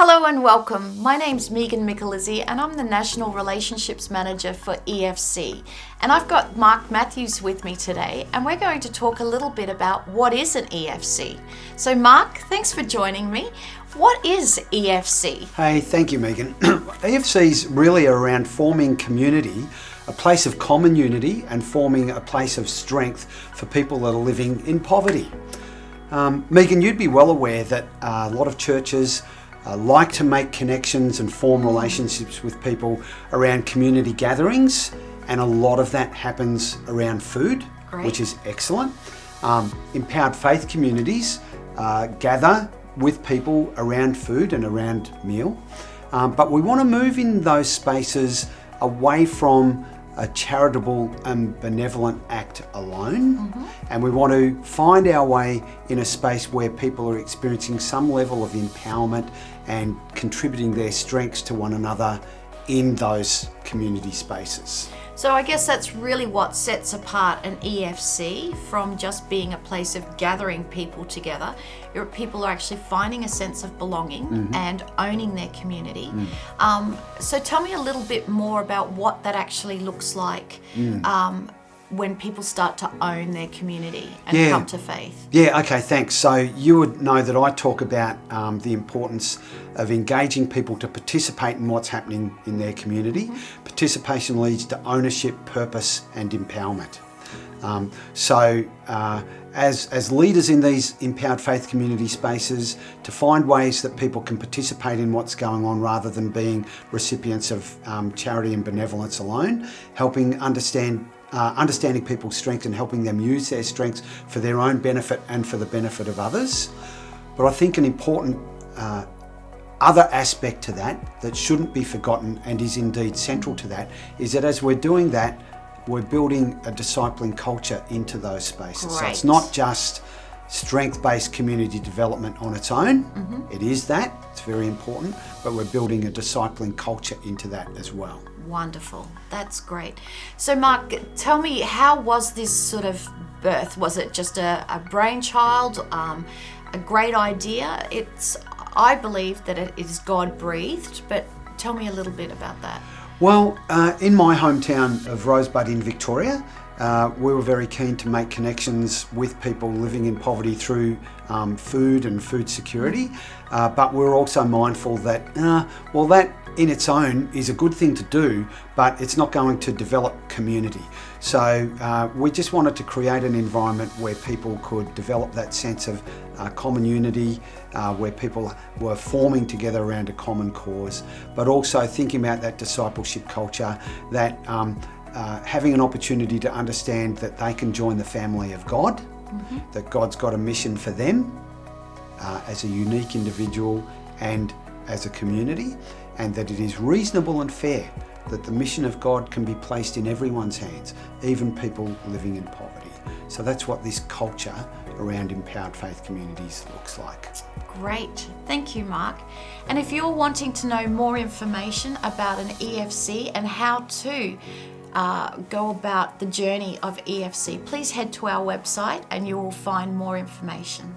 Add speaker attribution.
Speaker 1: Hello and welcome. My name's Megan Michelizzi and I'm the National Relationships Manager for EFC. And I've got Mark Matthews with me today and we're going to talk a little bit about what is an EFC. So Mark, thanks for joining me. What is EFC?
Speaker 2: Hey, thank you, Megan. EFC's really around forming community, a place of common unity and forming a place of strength for people that are living in poverty. Megan, you'd be well aware that a lot of churches like to make connections and form relationships with people around community gatherings, and a lot of that happens around food. Great. Which is excellent. Empowered faith communities gather with people around food and around meal, but we want to move in those spaces away from a charitable and benevolent act alone, and we want to find our way in a space where people are experiencing some level of empowerment and contributing their strengths to one another in those community spaces.
Speaker 1: So I guess that's really what sets apart an EFC from just being a place of gathering people together. People are actually finding a sense of belonging and owning their community. So tell me a little bit more about what that actually looks like when people start to own their community and come to faith.
Speaker 2: Yeah, okay, thanks. So you would know that I talk about the importance of engaging people to participate in what's happening in their community. Participation leads to ownership, purpose and empowerment. As leaders in these empowered faith community spaces, to find ways that people can participate in what's going on rather than being recipients of charity and benevolence alone, helping understanding people's strengths and helping them use their strengths for their own benefit and for the benefit of others. But I think an important other aspect to that shouldn't be forgotten and is indeed central to that is that as we're doing that, we're building a discipling culture into those spaces.
Speaker 1: Great.
Speaker 2: So it's not just strength-based community development on its own. It is that, it's very important, but we're building a discipling culture into that as well.
Speaker 1: Wonderful, that's great. So Mark, tell me, how was this sort of birth? Was it just a brainchild, a great idea? I believe that it is God-breathed, but tell me a little bit about that.
Speaker 2: Well, in my hometown of Rosebud in Victoria, we were very keen to make connections with people living in poverty through food and food security, but we're also mindful that, that in its own is a good thing to do, but it's not going to develop community. So we just wanted to create an environment where people could develop that sense of common unity, where people were forming together around a common cause, but also thinking about that discipleship culture, that having an opportunity to understand that they can join the family of God, that God's got a mission for them as a unique individual and as a community, and that it is reasonable and fair that the mission of God can be placed in everyone's hands, even people living in poverty. So that's what this culture around empowered faith communities looks like.
Speaker 1: Great, thank you, Mark. And if you're wanting to know more information about an EFC and how to go about the journey of EFC, please head to our website and you will find more information.